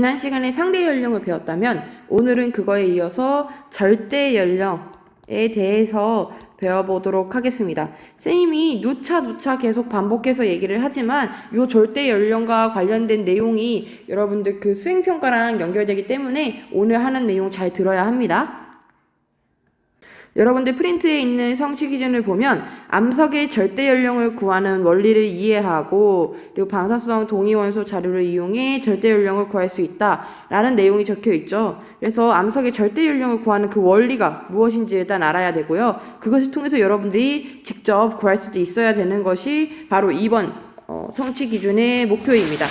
지난 시간에 상대 연령을 배웠다면 오늘은 그거에 이어서 절대 연령에 대해서 배워보도록 하겠습니다. 선생님이 누차 계속 반복해서 얘기를 하지만 이 절대 연령과 관련된 내용이 여러분들 그 수행평가랑 연결되기 때문에 오늘 하는 내용 잘 들어야 합니다. 여러분들 프린트에 있는 성취 기준을 보면 암석의 절대 연령을 구하는 원리를 이해하고 그리고 방사성 동위원소 자료를 이용해 절대 연령을 구할 수 있다 라는 내용이 적혀 있죠. 그래서 암석의 절대 연령을 구하는 그 원리가 무엇인지 일단 알아야 되고요. 그것을 통해서 여러분들이 직접 구할 수도 있어야 되는 것이 바로 이번 성취 기준의 목표입니다.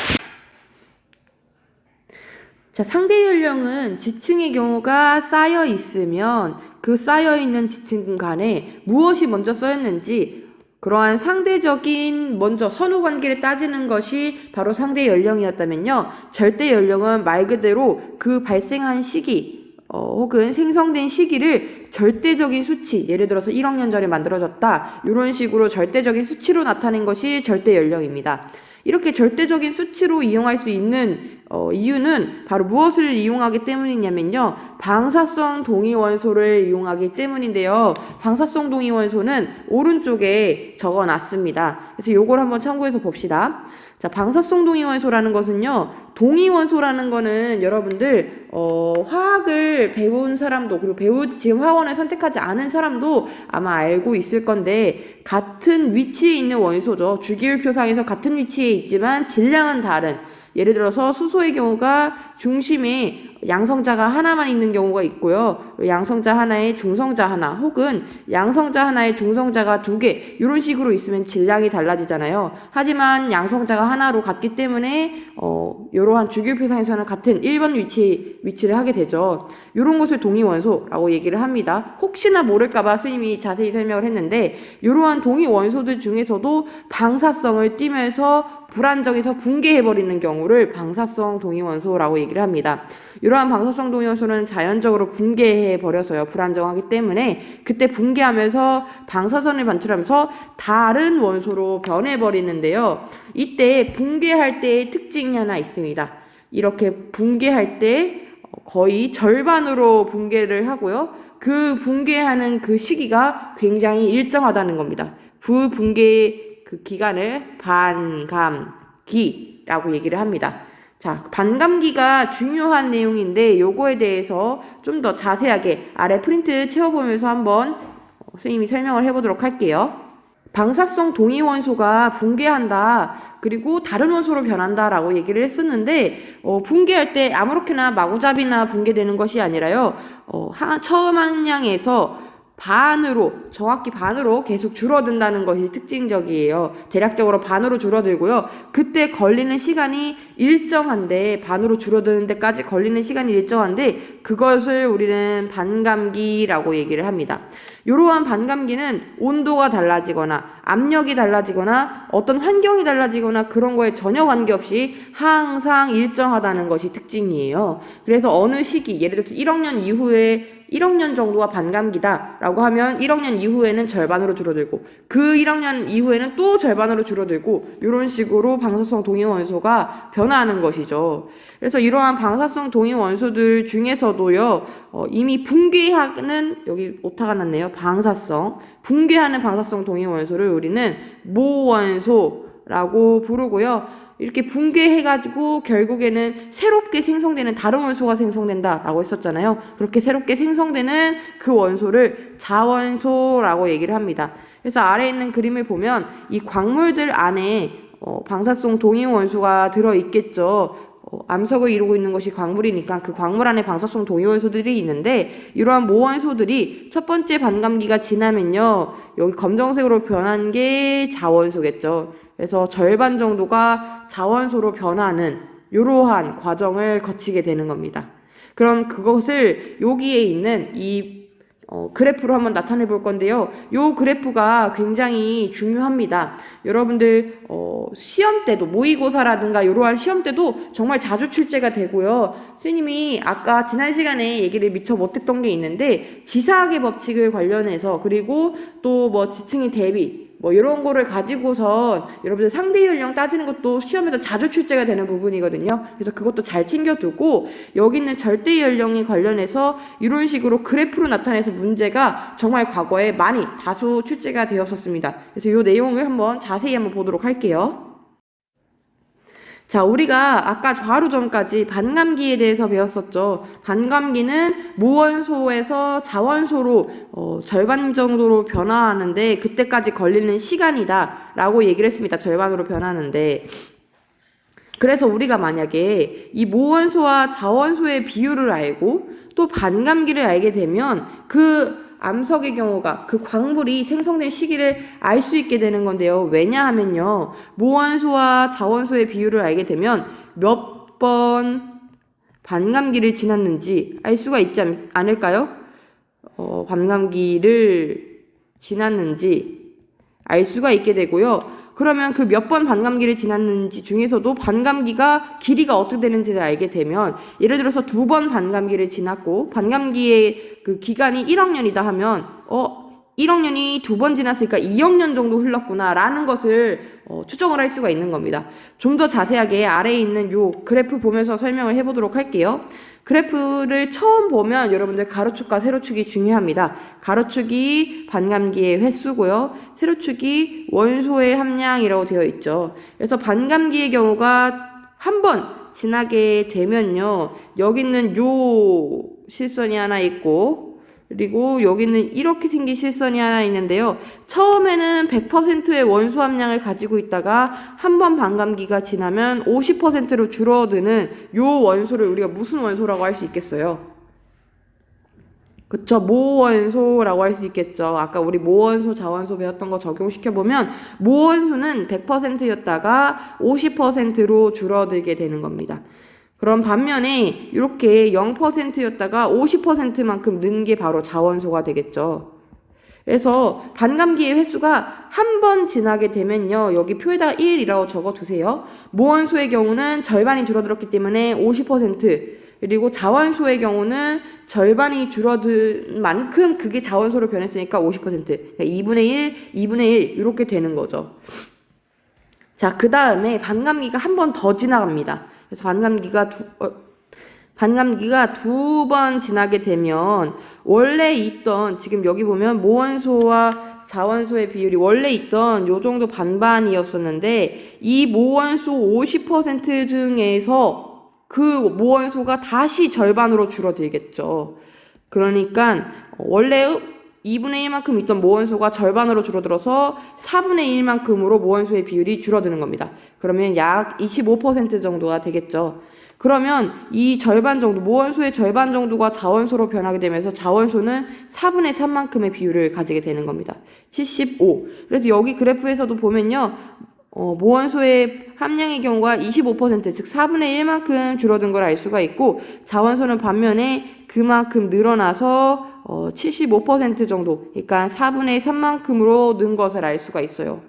자, 상대 연령은 지층의 경우가 쌓여 있으면 그 쌓여있는 지층 간에 무엇이 먼저 쌓였는지 그러한 상대적인 먼저 선후 관계를 따지는 것이 바로 상대 연령이었다면요. 절대 연령은 말 그대로 그 발생한 시기 혹은 생성된 시기를 절대적인 수치, 예를 들어서 1억 년 전에 만들어졌다. 이런 식으로 절대적인 수치로 나타낸 것이 절대 연령입니다. 이렇게 절대적인 수치로 이용할 수 있는 이유는 바로 무엇을 이용하기 때문이냐면요. 방사성 동위원소를 이용하기 때문인데요. 방사성 동위원소는 오른쪽에 적어놨습니다. 그래서 요걸 한번 참고해서 봅시다. 자, 방사성 동위원소라는 것은요. 동위원소라는 거는 여러분들 화학을 배운 사람도 그리고 지금 화원을 선택하지 않은 사람도 아마 알고 있을 건데 같은 위치에 있는 원소죠. 주기율표상에서 같은 위치에 있지만 질량은 다른, 예를 들어서 수소의 경우가 중심에 양성자가 하나만 있는 경우가 있고요. 양성자 하나에 중성자 하나 혹은 양성자 하나에 중성자가 2개 이런 식으로 있으면 질량이 달라지잖아요. 하지만 양성자가 하나로 같기 때문에 이러한 주기율표상에서는 같은 1번 위치를 하게 되죠. 이런 것을 동위원소라고 얘기를 합니다. 혹시나 모를까봐 스님이 자세히 설명을 했는데 이러한 동위원소들 중에서도 방사성을 띠면서 불안정해서 붕괴해버리는 경우를 방사성 동위원소라고 얘기를 합니다. 이러한 방사성 동위원소는 자연적으로 붕괴해버려서요. 불안정하기 때문에 그때 붕괴하면서 방사선을 반출하면서 다른 원소로 변해버리는데요. 이때 붕괴할 때의 특징이 하나 있습니다. 이렇게 붕괴할 때 거의 절반으로 붕괴를 하고요. 그 붕괴하는 그 시기가 굉장히 일정하다는 겁니다. 부붕괴 그 기간을 반감기라고 얘기를 합니다. 자, 반감기가 중요한 내용인데 요거에 대해서 좀 더 자세하게 아래 프린트 채워보면서 한번 선생님이 설명을 해보도록 할게요. 방사성 동위원소가 붕괴한다. 그리고 다른 원소로 변한다 라고 얘기를 했었는데 붕괴할 때 아무렇게나 마구잡이나 붕괴되는 것이 아니라요. 처음 함량에서 정확히 반으로 계속 줄어든다는 것이 특징적이에요. 대략적으로 반으로 줄어들고요. 그때 걸리는 시간이 일정한데, 반으로 줄어드는 데까지 걸리는 시간이 일정한데, 그것을 우리는 반감기라고 얘기를 합니다. 이러한 반감기는 온도가 달라지거나, 압력이 달라지거나, 어떤 환경이 달라지거나 그런 거에 전혀 관계없이 항상 일정하다는 것이 특징이에요. 그래서 어느 시기, 예를 들어서 1억 년 이후에 1억 년 정도가 반감기다 라고 하면 1억 년 이후에는 절반으로 줄어들고 그 1억 년 이후에는 또 절반으로 줄어들고 이런 식으로 방사성 동위원소가 변화하는 것이죠. 그래서 이러한 방사성 동위원소들 중에서도요. 이미 붕괴하는, 여기 오타가 났네요. 붕괴하는 방사성 동위원소를 우리는 모원소라고 부르고요. 이렇게 붕괴해가지고 결국에는 새롭게 생성되는 다른 원소가 생성된다라고 했었잖아요. 그렇게 새롭게 생성되는 그 원소를 자원소라고 얘기를 합니다. 그래서 아래에 있는 그림을 보면 이 광물들 안에 방사성 동위원소가 들어있겠죠. 암석을 이루고 있는 것이 광물이니까 그 광물 안에 방사성 동위원소들이 있는데 이러한 모원소들이 첫 번째 반감기가 지나면요. 여기 검정색으로 변한 게 자원소겠죠. 그래서 절반 정도가 자원소로 변하는 이러한 과정을 거치게 되는 겁니다. 그럼 그것을 여기에 있는 이 그래프로 한번 나타내 볼 건데요. 이 그래프가 굉장히 중요합니다. 여러분들 시험 때도 모의고사라든가 이러한 시험 때도 정말 자주 출제가 되고요. 선생님이 아까 지난 시간에 얘기를 미처 못했던 게 있는데 지사학의 법칙을 관련해서 그리고 또 뭐 지층의 대비 뭐 이런 거를 가지고선 여러분들 상대 연령 따지는 것도 시험에서 자주 출제가 되는 부분이거든요. 그래서 그것도 잘 챙겨두고 여기 있는 절대 연령에 관련해서 이런 식으로 그래프로 나타내서 문제가 정말 과거에 많이 다수 출제가 되었었습니다. 그래서 이 내용을 한번 자세히 한번 보도록 할게요. 자, 우리가 아까 바로 전까지 반감기에 대해서 배웠었죠. 반감기는 무원소에서 자원소로 절반 정도로 변화하는데 그때까지 걸리는 시간이다 라고 얘기를 했습니다. 절반으로 변하는데. 그래서 우리가 만약에 이 무원소와 자원소의 비율을 알고 또 반감기를 알게 되면 그 암석의 경우가 그 광물이 생성된 시기를 알 수 있게 되는 건데요. 왜냐하면요. 무원소와 자원소의 비율을 알게 되면 몇 번 반감기를 지났는지 알 수가 있지 않을까요? 반감기를 지났는지 알 수가 있게 되고요. 그러면 그 몇 번 반감기를 지났는지 중에서도 반감기가 길이가 어떻게 되는지를 알게 되면 예를 들어서 2번 반감기를 지났고 반감기의 그 기간이 1학년이다 하면 1학년이 2번 지났으니까 2학년 정도 흘렀구나 라는 것을 추정을 할 수가 있는 겁니다. 좀 더 자세하게 아래에 있는 요 그래프 보면서 설명을 해보도록 할게요. 그래프를 처음 보면 여러분들 가로축과 세로축이 중요합니다. 가로축이 반감기의 횟수고요. 세로축이 원소의 함량이라고 되어 있죠. 그래서 반감기의 경우가 한 번 지나게 되면요. 여기 있는 요 실선이 하나 있고 그리고 여기는 이렇게 생긴 실선이 하나 있는데요. 처음에는 100%의 원소 함량을 가지고 있다가 한 번 반감기가 지나면 50%로 줄어드는 요 원소를 우리가 무슨 원소라고 할 수 있겠어요? 그쵸, 모원소라고 할 수 있겠죠. 아까 우리 모원소, 자원소 배웠던 거 적용시켜보면 모원소는 100%였다가 50%로 줄어들게 되는 겁니다. 그럼 반면에 이렇게 0%였다가 50%만큼 는 게 바로 자원소가 되겠죠. 그래서 반감기의 횟수가 한 번 지나게 되면요. 여기 표에다가 1이라고 적어두세요. 모원소의 경우는 절반이 줄어들었기 때문에 50%, 그리고 자원소의 경우는 절반이 줄어든 만큼 그게 자원소로 변했으니까 50%. 그러니까 2분의 1, 2분의 1 이렇게 되는 거죠. 자, 그 다음에 반감기가 한 번 더 지나갑니다. 그래서 반감기가 2번 지나게 되면 원래 있던 지금 여기 보면 모원소와 자원소의 비율이 원래 있던 요 정도 반반이었었는데 이 모원소 50% 중에서 그 모원소가 다시 절반으로 줄어들겠죠. 그러니까 원래 2분의 1만큼 있던 모원소가 절반으로 줄어들어서 4분의 1만큼으로 모원소의 비율이 줄어드는 겁니다. 그러면 약 25% 정도가 되겠죠. 그러면 이 절반 정도, 모원소의 절반 정도가 자원소로 변하게 되면서 자원소는 4분의 3만큼의 비율을 가지게 되는 겁니다. 75. 그래서 여기 그래프에서도 보면요. 모원소의 함량의 경우가 25%, 즉 4분의 1만큼 줄어든 걸 알 수가 있고 자원소는 반면에 그만큼 늘어나서 75% 정도, 그러니까 4분의 3만큼으로 는 것을 알 수가 있어요.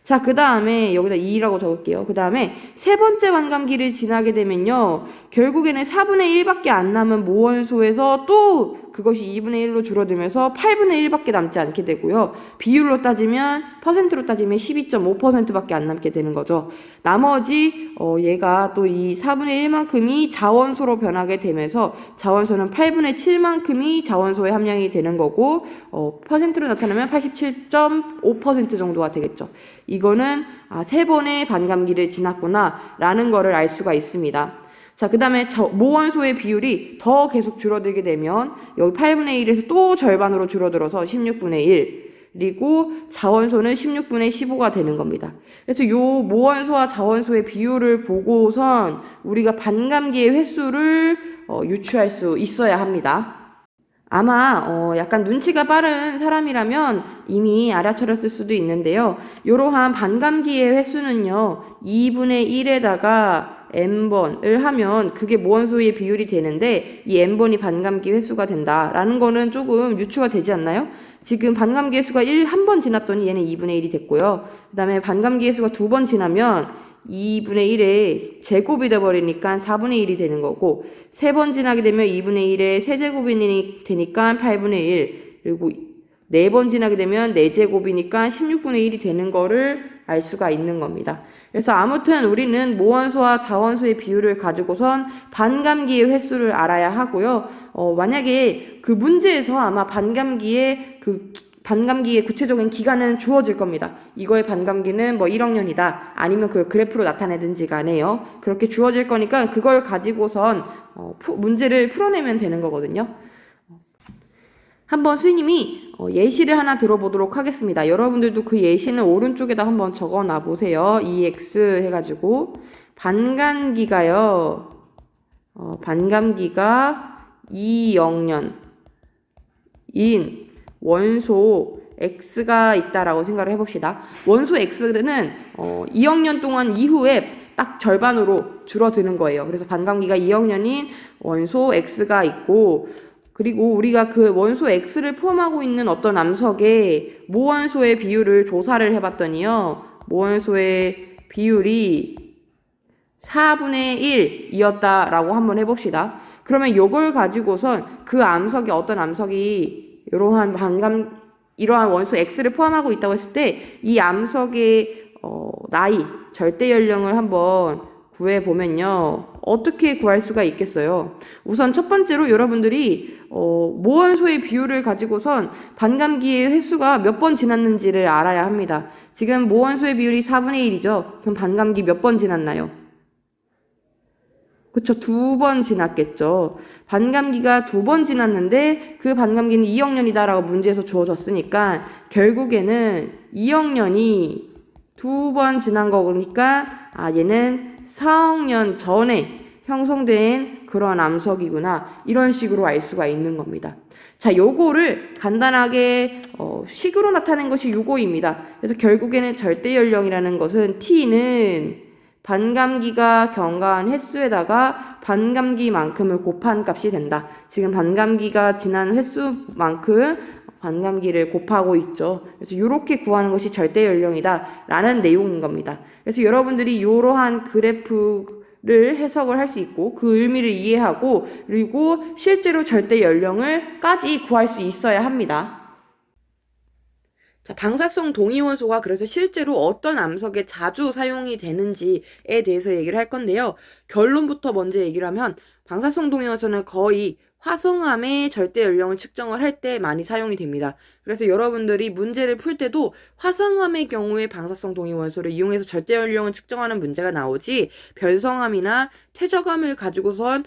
자, 그 다음에 여기다 2라고 적을게요. 그 다음에 세 번째 반감기를 지나게 되면요. 결국에는 4분의 1밖에 안 남은 모원소에서 또 그것이 2분의 1로 줄어들면서 8분의 1밖에 남지 않게 되고요. 비율로 따지면, 퍼센트로 따지면 12.5%밖에 안 남게 되는 거죠. 나머지 얘가 또 이 4분의 1만큼이 자원소로 변하게 되면서 자원소는 8분의 7만큼이 자원소의 함량이 되는 거고 퍼센트로 나타나면 87.5% 정도가 되겠죠. 이거는 세 번의 반감기를 지났구나 라는 거를 알 수가 있습니다. 자, 그 다음에 모원소의 비율이 더 계속 줄어들게 되면 여기 8분의 1에서 또 절반으로 줄어들어서 16분의 1 그리고 자원소는 16분의 15가 되는 겁니다. 그래서 요 모원소와 자원소의 비율을 보고선 우리가 반감기의 횟수를 유추할 수 있어야 합니다. 아마 약간 눈치가 빠른 사람이라면 이미 알아차렸을 수도 있는데요. 이러한 반감기의 횟수는요. 2분의 1에다가 n번을 하면 그게 모원소의 비율이 되는데 이 n번이 반감기 횟수가 된다라는 거는 조금 유추가 되지 않나요? 지금 반감기 횟수가 한 번 지났더니 얘는 2분의 1이 됐고요. 그 다음에 반감기 횟수가 2번 지나면 2분의 1의 제곱이 돼버리니까 4분의 1이 되는 거고 3번 지나게 되면 2분의 1의 세제곱이 되니까 8분의 1 그리고 4번 지나게 되면 4제곱이니까 16분의 1이 되는 거를 알 수가 있는 겁니다. 그래서 아무튼 우리는 모원수와 자원수의 비율을 가지고선 반감기의 횟수를 알아야 하고요. 만약에 그 문제에서 아마 반감기의 구체적인 기간은 주어질 겁니다. 이거의 반감기는 뭐 1학년이다. 아니면 그 그래프로 나타내든지 간에요. 그렇게 주어질 거니까 그걸 가지고선 문제를 풀어내면 되는 거거든요. 한번 스님이 예시를 하나 들어보도록 하겠습니다. 여러분들도 그 예시는 오른쪽에다 한번 적어놔 보세요. EX 해가지고 반감기가요. 반감기가 2학년인 원소 X가 있다라고 생각을 해봅시다. 원소 X는 2학년 동안 이후에 딱 절반으로 줄어드는 거예요. 그래서 반감기가 2학년인 원소 X가 있고, 그리고 우리가 그 원소 X를 포함하고 있는 어떤 암석의 모원소의 비율을 조사를 해봤더니요. 모원소의 비율이 4분의 1이었다라고 한번 해봅시다. 그러면 요걸 가지고선 그 암석이 어떤 암석이 이러한 원소 X를 포함하고 있다고 했을 때 이 암석의 나이, 절대 연령을 한번 구해보면요. 어떻게 구할 수가 있겠어요? 우선 첫 번째로 여러분들이 모원소의 비율을 가지고선 반감기의 횟수가 몇 번 지났는지를 알아야 합니다. 지금 모원소의 비율이 4분의 1이죠. 그럼 반감기 몇 번 지났나요? 그쵸, 2번 지났겠죠. 반감기가 2번 지났는데 그 반감기는 2학년이다라고 문제에서 주어졌으니까 결국에는 2학년이 2번 지난 거니까 얘는 4학년 전에 형성된 그러한 암석이구나, 이런 식으로 알 수가 있는 겁니다. 자, 요거를 간단하게 식으로 나타낸 것이 요거입니다. 그래서 결국에는 절대 연령이라는 것은 T는 반감기가 경과한 횟수에다가 반감기만큼을 곱한 값이 된다. 지금 반감기가 지난 횟수만큼 반감기를 곱하고 있죠. 그래서 이렇게 구하는 것이 절대 연령이다 라는 내용인 겁니다. 그래서 여러분들이 이러한 그래프를 해석을 할 수 있고 그 의미를 이해하고 그리고 실제로 절대 연령을까지 구할 수 있어야 합니다. 자, 방사성 동위원소가 그래서 실제로 어떤 암석에 자주 사용이 되는지에 대해서 얘기를 할 건데요. 결론부터 먼저 얘기를 하면 방사성 동위원소는 거의 화성암의 절대 연령을 측정을 할 때 많이 사용이 됩니다. 그래서 여러분들이 문제를 풀 때도 화성암의 경우에 방사성 동위원소를 이용해서 절대 연령을 측정하는 문제가 나오지, 별성암이나 퇴적암을 가지고선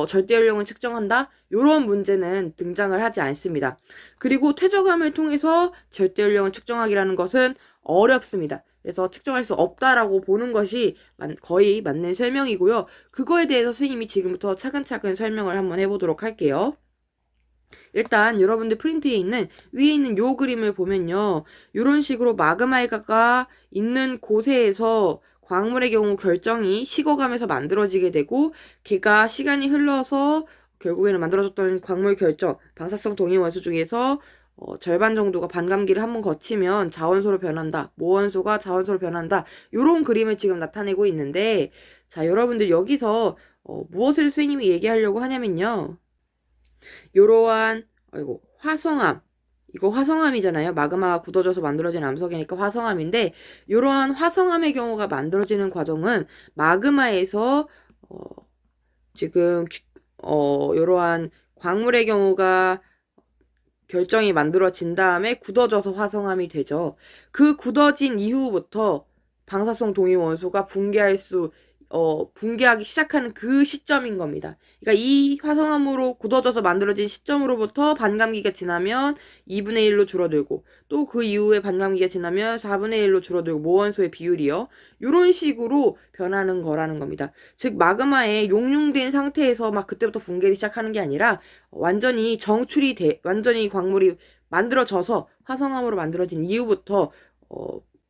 절대 연령을 측정한다? 이런 문제는 등장을 하지 않습니다. 그리고 퇴적암을 통해서 절대 연령을 측정하기라는 것은 어렵습니다. 그래서 측정할 수 없다라고 보는 것이 거의 맞는 설명이고요. 그거에 대해서 선생님이 지금부터 차근차근 설명을 한번 해보도록 할게요. 일단 여러분들 프린트에 있는 위에 있는 요 그림을 보면요. 이런 식으로 마그마가 있는 곳에서 광물의 경우 결정이 식어가면서 만들어지게 되고, 걔가 시간이 흘러서 결국에는 만들어졌던 광물 결정, 방사성 동위원소 중에서 절반 정도가 반감기를 한번 거치면 자원소로 변한다. 모원소가 자원소로 변한다. 요런 그림을 지금 나타내고 있는데, 자, 여러분들 여기서 무엇을 선생님이 얘기하려고 하냐면요. 요러한 화성암, 이거 화성암이잖아요. 마그마가 굳어져서 만들어진 암석이니까 화성암인데, 이러한 화성암의 경우가 만들어지는 과정은 마그마에서 지금 이러한 광물의 경우가 결정이 만들어진 다음에 굳어져서 화성암이 되죠. 그 굳어진 이후부터 방사성 동위원소가 붕괴하기 시작하는 그 시점인 겁니다. 그러니까 이 화성암으로 굳어져서 만들어진 시점으로부터 반감기가 지나면 2분의 1로 줄어들고, 또 그 이후에 반감기가 지나면 4분의 1로 줄어들고, 모원소의 비율이요. 이런 식으로 변하는 거라는 겁니다. 즉 마그마에 용융된 상태에서 막 그때부터 붕괴를 시작하는 게 아니라 완전히 완전히 광물이 만들어져서 화성암으로 만들어진 이후부터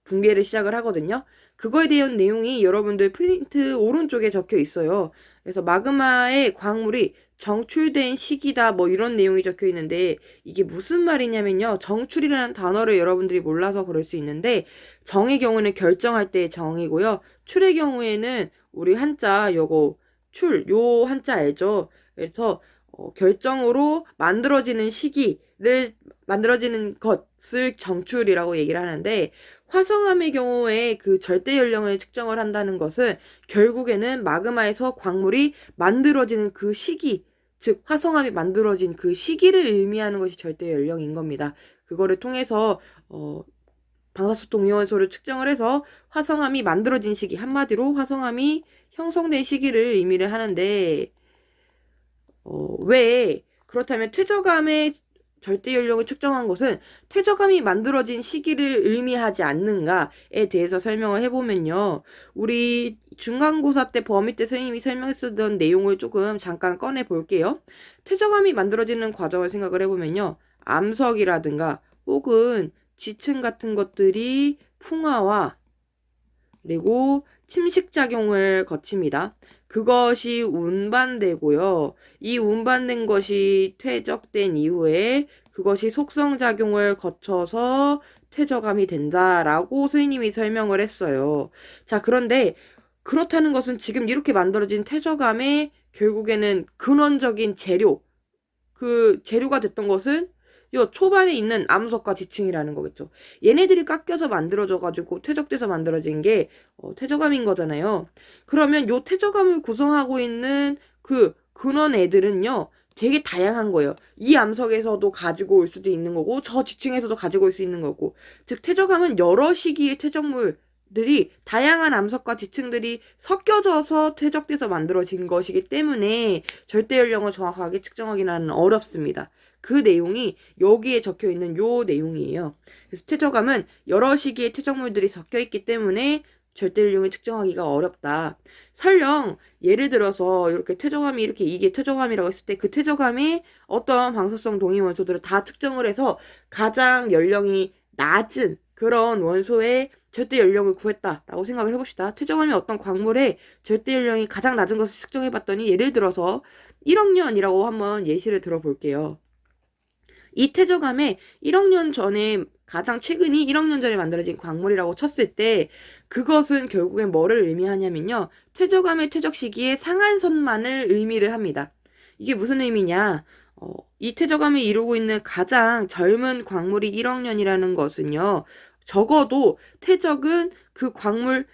붕괴를 시작을 하거든요. 그거에 대한 내용이 여러분들 프린트 오른쪽에 적혀 있어요. 그래서 마그마의 광물이 정출된 시기다 뭐 이런 내용이 적혀 있는데, 이게 무슨 말이냐면요. 정출이라는 단어를 여러분들이 몰라서 그럴 수 있는데, 정의 경우는 결정할 때의 정이고요. 출의 경우에는 우리 한자 요거 요 한자 알죠? 그래서 결정으로 만들어지는 것을 정출이라고 얘기를 하는데, 화성암의 경우에 그 절대 연령을 측정을 한다는 것은 결국에는 마그마에서 광물이 만들어지는 그 시기, 즉 화성암이 만들어진 그 시기를 의미하는 것이 절대 연령인 겁니다. 그거를 통해서 방사성 동위원소를 측정을 해서 화성암이 만들어진 시기, 한마디로 화성암이 형성된 시기를 의미를 하는데, 왜 그렇다면 퇴적암의 절대 연령을 측정한 것은 퇴적암이 만들어진 시기를 의미하지 않는가에 대해서 설명을 해보면요. 우리 중간고사 때 범위 때 선생님이 설명했던 내용을 조금 잠깐 꺼내 볼게요. 퇴적암이 만들어지는 과정을 생각을 해보면요. 암석이라든가 혹은 지층 같은 것들이 풍화와 그리고 침식작용을 거칩니다. 그것이 운반되고요. 이 운반된 것이 퇴적된 이후에 그것이 속성작용을 거쳐서 퇴적암이 된다라고 선생님이 설명을 했어요. 자, 그런데 그렇다는 것은 지금 이렇게 만들어진 퇴적암의 결국에는 근원적인 재료, 그 재료가 됐던 것은 요 초반에 있는 암석과 지층이라는 거겠죠. 얘네들이 깎여서 만들어져가지고 퇴적돼서 만들어진 게 퇴적암인 거잖아요. 그러면 요 퇴적암을 구성하고 있는 그 근원 애들은요, 되게 다양한 거예요. 이 암석에서도 가지고 올 수도 있는 거고, 저 지층에서도 가지고 올 수 있는 거고. 즉, 퇴적암은 여러 시기의 퇴적물들이 다양한 암석과 지층들이 섞여져서 퇴적돼서 만들어진 것이기 때문에 절대 연령을 정확하게 측정하기는 어렵습니다. 그 내용이 여기에 적혀 있는 요 내용이에요. 그래서 퇴적암은 여러 시기의 퇴적물들이 섞여 있기 때문에 절대 연령을 측정하기가 어렵다. 설령 예를 들어서 이렇게 퇴적암이 이렇게 이게 퇴적암이라고 했을 때 그 퇴적암이 어떤 방사성 동위 원소들을 다 측정을 해서 가장 연령이 낮은 그런 원소의 절대 연령을 구했다라고 생각을 해봅시다. 퇴적암이 어떤 광물의 절대 연령이 가장 낮은 것을 측정해봤더니 예를 들어서 1억 년이라고 한번 예시를 들어볼게요. 이 퇴적암에 1억 년 전에 가장 최근이 1억 년 전에 만들어진 광물이라고 쳤을 때 그것은 결국엔 뭐를 의미하냐면요. 퇴적암의 퇴적 시기의 상한선만을 의미를 합니다. 이게 무슨 의미냐? 이 퇴적암이 이루고 있는 가장 젊은 광물이 1억 년이라는 것은요. 적어도 퇴적은 그 광물의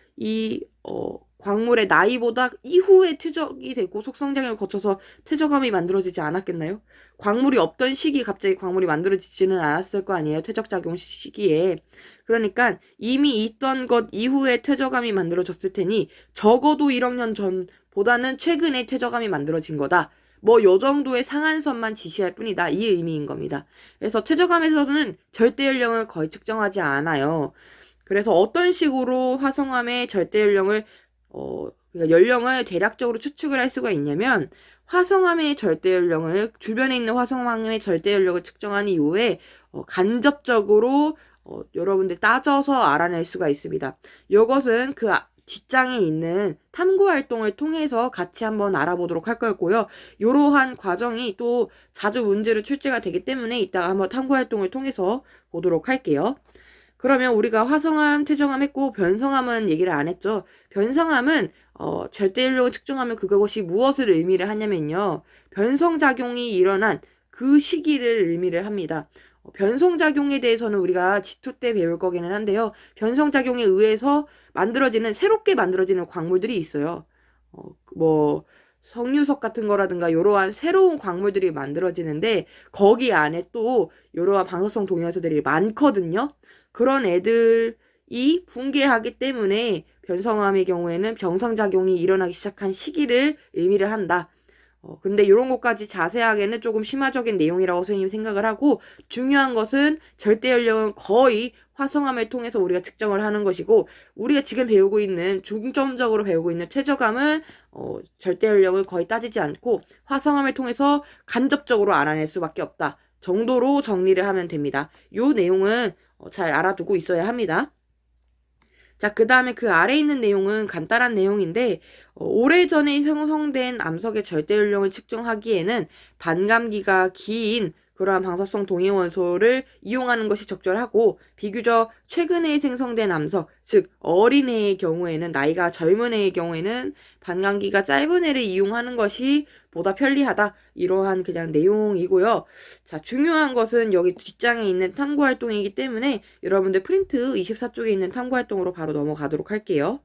나이보다 이후에 퇴적이 되고 속성작용을 거쳐서 퇴적암이 만들어지지 않았겠나요? 광물이 없던 시기 갑자기 광물이 만들어지지는 않았을 거 아니에요. 퇴적작용 시기에. 그러니까 이미 있던 것 이후에 퇴적암이 만들어졌을 테니 적어도 1억 년 전보다는 최근에 퇴적암이 만들어진 거다. 뭐 요 정도의 상한선만 지시할 뿐이다. 이 의미인 겁니다. 그래서 퇴적암에서는 절대 연령을 거의 측정하지 않아요. 그래서 어떤 식으로 화성암의 절대 연령을 그러니까 연령을 대략적으로 추측을 할 수가 있냐면 화성암의 절대 연령을 주변에 있는 화성암의 절대 연령을 측정한 이후에 간접적으로 여러분들 따져서 알아낼 수가 있습니다. 이것은 그 뒷장에 있는 탐구 활동을 통해서 같이 한번 알아보도록 할 거고요. 이러한 과정이 또 자주 문제로 출제가 되기 때문에 이따가 한번 탐구 활동을 통해서 보도록 할게요. 그러면 우리가 화성암, 퇴적암 했고 변성암은 얘기를 안 했죠. 변성암은 절대 연령을 측정하면 그것이 무엇을 의미를 하냐면요. 변성작용이 일어난 그 시기를 의미를 합니다. 변성작용에 대해서는 우리가 G2 때 배울 거기는 한데요. 변성작용에 의해서 새롭게 만들어지는 광물들이 있어요. 뭐 석유석 같은 거라든가 이러한 새로운 광물들이 만들어지는데 거기 안에 또 이러한 방사성 동위원소들이 많거든요. 그런 애들이 붕괴하기 때문에 변성암의 경우에는 병성작용이 일어나기 시작한 시기를 의미를 한다. 근데 이런 것까지 자세하게는 조금 심화적인 내용이라고 선생님이 생각을 하고 중요한 것은 절대 연령은 거의 화성암을 통해서 우리가 측정을 하는 것이고 우리가 지금 배우고 있는 중점적으로 배우고 있는 퇴적암은 절대 연령을 거의 따지지 않고 화성암을 통해서 간접적으로 알아낼 수밖에 없다 정도로 정리를 하면 됩니다. 이 내용은 잘 알아두고 있어야 합니다. 자, 그 다음에 그 아래에 있는 내용은 간단한 내용인데 오래전에 형성된 암석의 절대 연령을 측정하기에는 반감기가 긴 그러한 방사성 동위원소를 이용하는 것이 적절하고 비교적 최근에 생성된 암석, 즉 어린 애의 경우에는 나이가 젊은 애의 경우에는 반감기가 짧은 애를 이용하는 것이 보다 편리하다. 이러한 그냥 내용이고요. 자, 중요한 것은 여기 뒷장에 있는 탐구 활동이기 때문에 여러분들 프린트 24쪽에 있는 탐구 활동으로 바로 넘어가도록 할게요.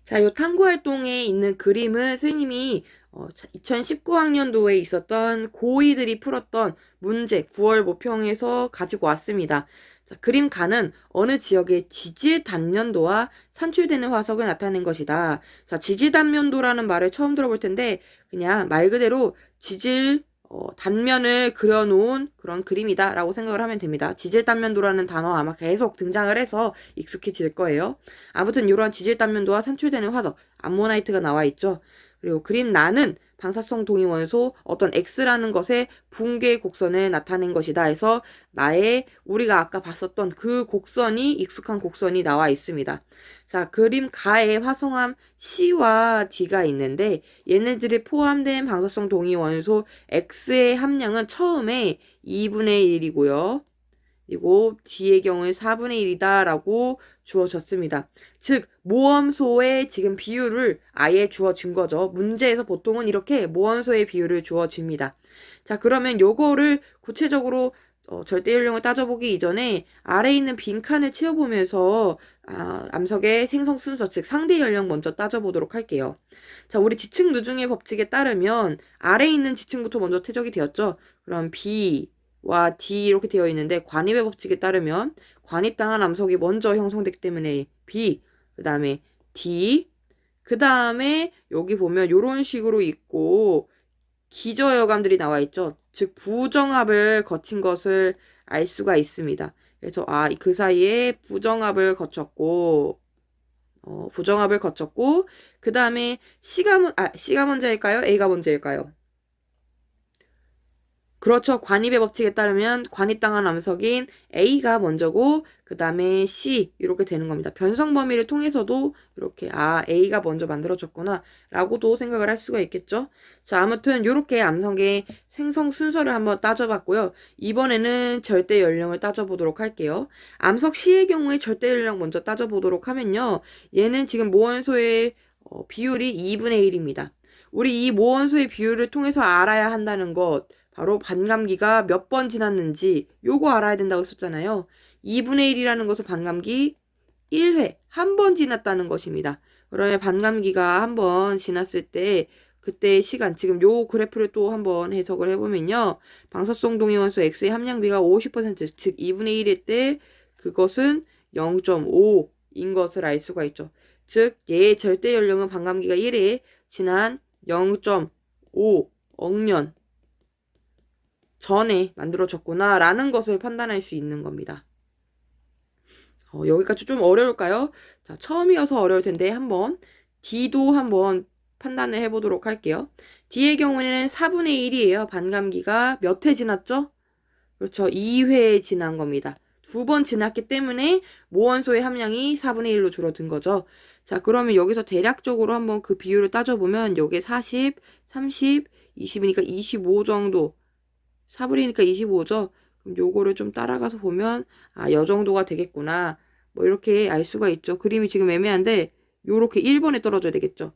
자, 요 탐구 활동에 있는 그림은 선생님이 2019학년도에 있었던 고2들이 풀었던 문제 9월 모평에서 가지고 왔습니다. 자, 그림 가는 어느 지역의 지질 단면도와 산출되는 화석을 나타낸 것이다. 자, 지질 단면도라는 말을 처음 들어볼 텐데 그냥 말 그대로 지질 단면을 그려놓은 그런 그림이다 라고 생각을 하면 됩니다. 지질 단면도라는 단어 아마 계속 등장을 해서 익숙해질 거예요. 아무튼 이러한 지질 단면도와 산출되는 화석, 암모나이트가 나와 있죠. 그리고 그림 나는 방사성 동위원소 어떤 X라는 것의 붕괴 곡선을 나타낸 것이다 해서 나의 우리가 아까 봤었던 그 곡선이 익숙한 곡선이 나와 있습니다. 자, 그림 가에 화성암 C와 D가 있는데 얘네들이 포함된 방사성 동위원소 X의 함량은 처음에 2분의 1이고요. 그리고 D의 경우에 4분의 1이다 라고 주어졌습니다. 즉 모험소의 지금 비율을 아예 주어진 거죠. 문제에서 보통은 이렇게 모험소의 비율을 주어집니다. 자, 그러면 요거를 구체적으로 절대연령을 따져보기 이전에 아래에 있는 빈칸을 채워보면서 암석의 생성 순서, 즉 상대 연령 먼저 따져보도록 할게요. 자, 우리 지층 누중의 법칙에 따르면 아래에 있는 지층부터 먼저 퇴적이 되었죠. 그럼 B와 D 이렇게 되어 있는데 관입의 법칙에 따르면 관입당한 암석이 먼저 형성됐기 때문에 B, 그 다음에 D, 그 다음에 여기 보면 이런 식으로 있고 기저여감들이 나와 있죠. 즉 부정합을 거친 것을 알 수가 있습니다. 그래서 그 사이에 부정합을 거쳤고 그 다음에 C가 먼저일까요? A가 먼저일까요? 그렇죠. 관입의 법칙에 따르면 관입당한 암석인 A가 먼저고 그 다음에 C 이렇게 되는 겁니다. 변성 범위를 통해서도 이렇게 A가 먼저 만들어졌구나 라고도 생각을 할 수가 있겠죠. 자, 아무튼 이렇게 암석의 생성 순서를 한번 따져봤고요. 이번에는 절대 연령을 따져보도록 할게요. 암석 C의 경우에 절대 연령 먼저 따져보도록 하면요. 얘는 지금 모원소의 비율이 2분의 1입니다. 우리 이 모원소의 비율을 통해서 알아야 한다는 것 바로 반감기가 몇 번 지났는지 요거 알아야 된다고 했었잖아요. 2분의 1이라는 것은 반감기 1회, 한 번 지났다는 것입니다. 그러면 반감기가 한 번 지났을 때 그때의 시간, 지금 요 그래프를 또 한번 해석을 해보면요. 방사성 동위원소 X의 함량비가 50%, 즉 2분의 1일 때 그것은 0.5인 것을 알 수가 있죠. 즉 얘의 절대 연령은 반감기가 1회 지난 0.5억 년 전에 만들어졌구나 라는 것을 판단할 수 있는 겁니다. 여기까지 좀 어려울까요? 자, 처음이어서 어려울 텐데 한번 D도 한번 판단을 해보도록 할게요. D의 경우에는 4분의 1이에요. 반감기가 몇 회 지났죠? 그렇죠. 2회 지난 겁니다. 2번 지났기 때문에 모원소의 함량이 4분의 1로 줄어든 거죠. 자, 그러면 여기서 대략적으로 한번 그 비율을 따져보면 요게 40, 30, 20이니까 25 정도 4분이니까 25죠. 그럼 요거를 좀 따라가서 보면 요 정도가 되겠구나. 뭐 이렇게 알 수가 있죠. 그림이 지금 애매한데 요렇게 1번에 떨어져야 되겠죠.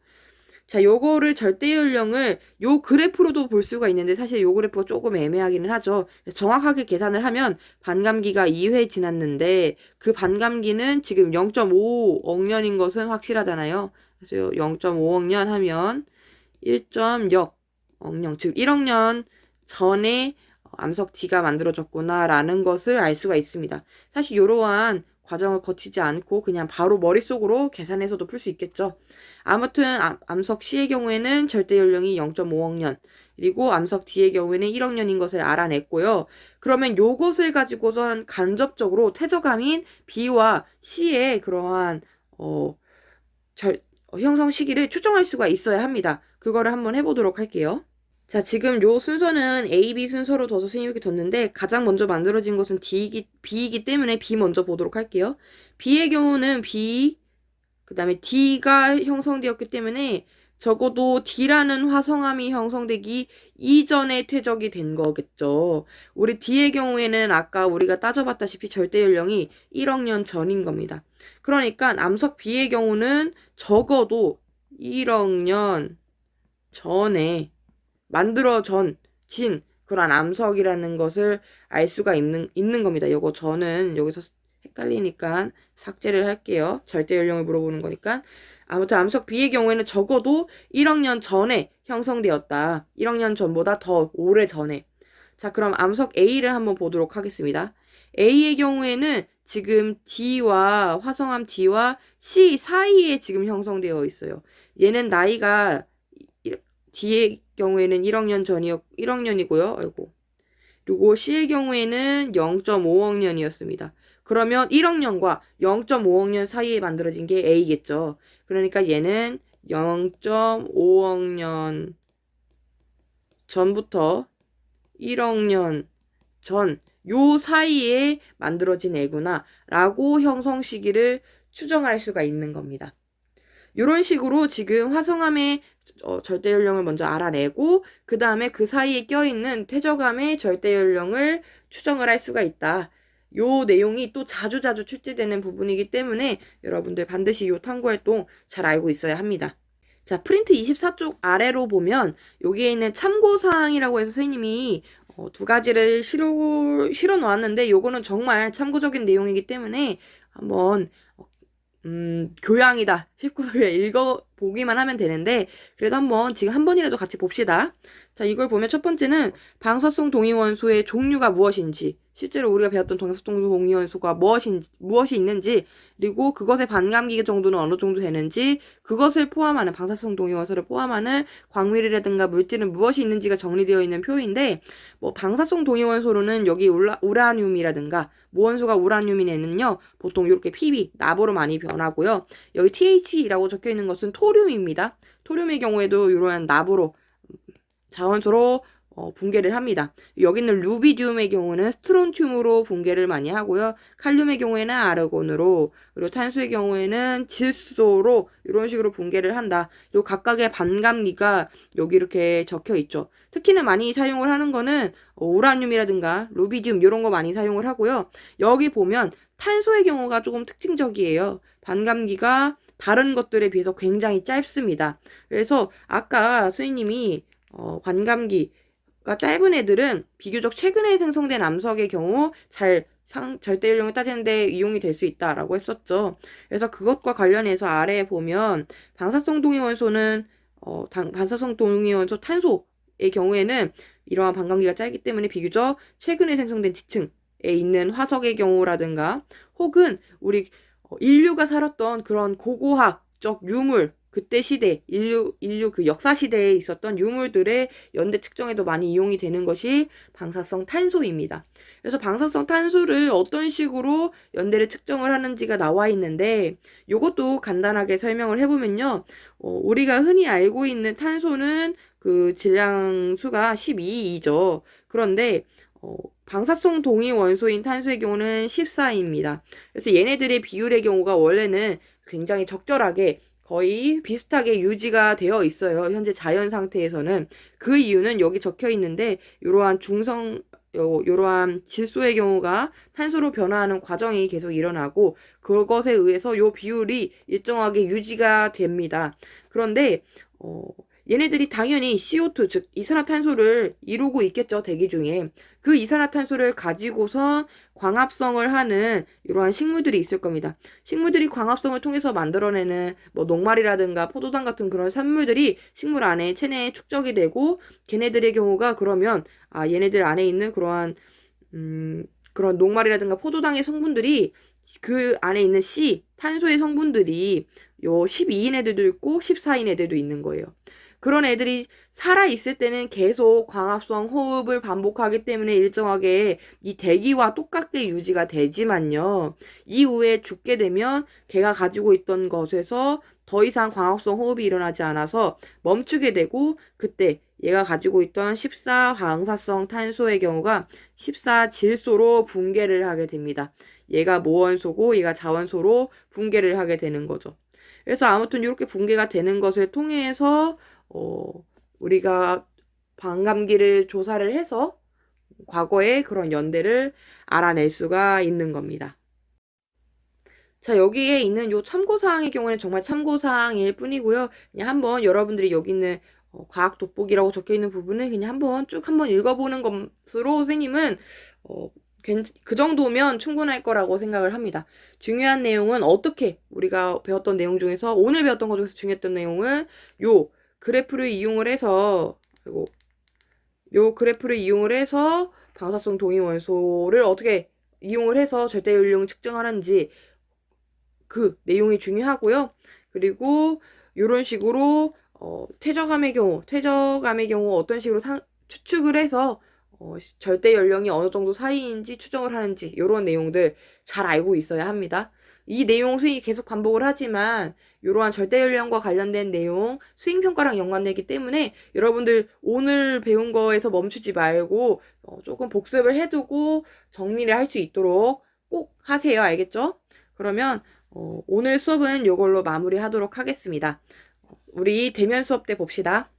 자, 요거를 절대 연령을 요 그래프로도 볼 수가 있는데 사실 요 그래프가 조금 애매하기는 하죠. 정확하게 계산을 하면 반감기가 2회 지났는데 그 반감기는 지금 0.5억 년인 것은 확실하잖아요. 그래서 0.5억 년 하면 1.0억 년, 즉 1억 년 전에 암석 D가 만들어졌구나 라는 것을 알 수가 있습니다. 사실 이러한 과정을 거치지 않고 그냥 바로 머릿속으로 계산해서도 풀 수 있겠죠. 아무튼 암석 C의 경우에는 절대 연령이 0.5억 년 그리고 암석 D의 경우에는 1억 년인 것을 알아냈고요. 그러면 요것을 가지고선 간접적으로 퇴적암인 B와 C의 그러한 형성 시기를 추정할 수가 있어야 합니다. 그거를 한번 해보도록 할게요. 자, 지금 요 순서는 A, B 순서로 둬서 선생님께 뒀는데 가장 먼저 만들어진 것은 B이기 때문에 B 먼저 보도록 할게요. B의 경우는 B, 그 다음에 D가 형성되었기 때문에 적어도 D라는 화성암이 형성되기 이전에 퇴적이 된 거겠죠. 우리 D의 경우에는 아까 우리가 따져봤다시피 절대 연령이 1억 년 전인 겁니다. 그러니까 암석 B의 경우는 적어도 1억 년 전에 만들어진 그런 암석이라는 것을 알 수가 있는 겁니다. 요거 저는 여기서 헷갈리니까 삭제를 할게요. 절대 연령을 물어보는 거니까. 아무튼 암석 B의 경우에는 적어도 1억 년 전에 형성되었다. 1억 년 전보다 더 오래 전에. 자, 그럼 암석 A를 한번 보도록 하겠습니다. A의 경우에는 지금 D와 화성암 D와 C 사이에 지금 형성되어 있어요. 얘는 나이가 D의 경우에는 1억 년 전이었 1억 년이고요. 아이고. 그리고 C의 경우에는 0.5억 년이었습니다. 그러면 1억 년과 0.5억 년 사이에 만들어진 게 A겠죠. 그러니까 얘는 0.5억 년 전부터 1억 년 전 요 사이에 만들어진 애구나 라고 형성 시기를 추정할 수가 있는 겁니다. 이런 식으로 지금 화성암의 절대 연령을 먼저 알아내고 그 다음에 그 사이에 껴있는 퇴적암의 절대 연령을 추정을 할 수가 있다. 요 내용이 또 자주자주 출제되는 부분이기 때문에 여러분들 반드시 요 탐구활동 잘 알고 있어야 합니다. 자, 프린트 24쪽 아래로 보면 여기에 있는 참고사항이라고 해서 선생님이 두 가지를 실어 놓았는데 요거는 정말 참고적인 내용이기 때문에 한번 교양이다 싶고서 그냥 읽어보기만 하면 되는데 그래도 한번 지금 한 번이라도 같이 봅시다. 자, 이걸 보면 첫 번째는 방사성 동위원소의 종류가 무엇인지, 실제로 우리가 배웠던 방사성 동위원소가 무엇이 있는지, 그리고 그것의 반감기 정도는 어느 정도 되는지, 그것을 포함하는 방사성 동위원소를 포함하는 광물이라든가 물질은 무엇이 있는지가 정리되어 있는 표인데, 뭐 방사성 동위원소로는 여기 우라늄이라든가 무원소가 우라늄이네는요 보통 이렇게 Pb 나보로 많이 변하고요. 여기 TH라고 적혀 있는 것은 토륨입니다. 토륨의 경우에도 이러한 나보로 자원소로 붕괴를 합니다. 여기 있는 루비듐의 경우는 스트론튬으로 붕괴를 많이 하고요. 칼륨의 경우에는 아르곤으로, 그리고 탄소의 경우에는 질소로 이런 식으로 붕괴를 한다. 요 각각의 반감기가 여기 이렇게 적혀 있죠. 특히나 많이 사용을 하는 거는 우라늄이라든가 루비듐 이런 거 많이 사용을 하고요. 여기 보면 탄소의 경우가 조금 특징적이에요. 반감기가 다른 것들에 비해서 굉장히 짧습니다. 그래서 아까 선생님이 반감기가 짧은 애들은 비교적 최근에 생성된 암석의 경우 절대 연령을 따지는데 이용이 될 수 있다라고 했었죠. 그래서 그것과 관련해서 아래에 보면 방사성 동위원소는 방사성 동위원소 탄소의 경우에는 이러한 반감기가 짧기 때문에 비교적 최근에 생성된 지층에 있는 화석의 경우라든가 혹은 우리 인류가 살았던 그런 고고학적 유물 그때 시대, 인류 그 역사 시대에 있었던 유물들의 연대 측정에도 많이 이용이 되는 것이 방사성 탄소입니다. 그래서 방사성 탄소를 어떤 식으로 연대를 측정을 하는지가 나와 있는데 이것도 간단하게 설명을 해보면요. 우리가 흔히 알고 있는 탄소는 그 질량수가 12이죠. 그런데 방사성 동위 원소인 탄소의 경우는 14입니다. 그래서 얘네들의 비율의 경우가 원래는 굉장히 적절하게 거의 비슷하게 유지가 되어 있어요. 현재 자연 상태에서는. 그 이유는 여기 적혀 있는데 이러한 이러한 질소의 경우가 탄소로 변화하는 과정이 계속 일어나고 그것에 의해서 이 비율이 일정하게 유지가 됩니다. 그런데 얘네들이 당연히 CO2, 즉 이산화탄소를 이루고 있겠죠, 대기 중에. 그 이산화탄소를 가지고선 광합성을 하는 이러한 식물들이 있을 겁니다. 식물들이 광합성을 통해서 만들어내는 뭐 녹말이라든가 포도당 같은 그런 산물들이 식물 안에 체내에 축적이 되고 걔네들의 경우가 그러면 얘네들 안에 있는 그러한 그런 녹말이라든가 포도당의 성분들이 그 안에 있는 탄소의 성분들이 요 12인 애들도 있고 14인 애들도 있는 거예요. 그런 애들이 살아있을 때는 계속 광합성 호흡을 반복하기 때문에 일정하게 이 대기와 똑같게 유지가 되지만요. 이후에 죽게 되면 걔가 가지고 있던 것에서 더 이상 광합성 호흡이 일어나지 않아서 멈추게 되고 그때 얘가 가지고 있던 14방사성 탄소의 경우가 14질소로 붕괴를 하게 됩니다. 얘가 모원소고 얘가 자원소로 붕괴를 하게 되는 거죠. 그래서 아무튼 이렇게 붕괴가 되는 것을 통해서 우리가 반감기를 조사를 해서 과거의 그런 연대를 알아낼 수가 있는 겁니다. 자, 여기에 있는 요 참고사항의 경우에는 정말 참고사항일 뿐이고요. 그냥 한번 여러분들이 여기 있는 과학 돋보기라고 적혀 있는 부분을 그냥 한번 읽어보는 것으로 선생님은 그 정도면 충분할 거라고 생각을 합니다. 중요한 내용은 어떻게 우리가 배웠던 내용 중에서 오늘 배웠던 것 중에서 중요했던 내용은 요 그래프를 이용을 해서 그리고 요 그래프를 이용을 해서 방사성 동위원소를 어떻게 이용을 해서 절대 연령을 측정하는지 그 내용이 중요하고요. 그리고 요런 식으로 퇴적암의 경우 어떤 식으로 추측을 해서 절대 연령이 어느 정도 사이인지 추정을 하는지 이런 내용들 잘 알고 있어야 합니다. 이 내용 수익이 계속 반복을 하지만 이러한 절대 연령과 관련된 내용 수행평가랑 연관되기 때문에 여러분들 오늘 배운 거에서 멈추지 말고 조금 복습을 해두고 정리를 할 수 있도록 꼭 하세요. 알겠죠? 그러면 오늘 수업은 이걸로 마무리하도록 하겠습니다. 우리 대면 수업 때 봅시다.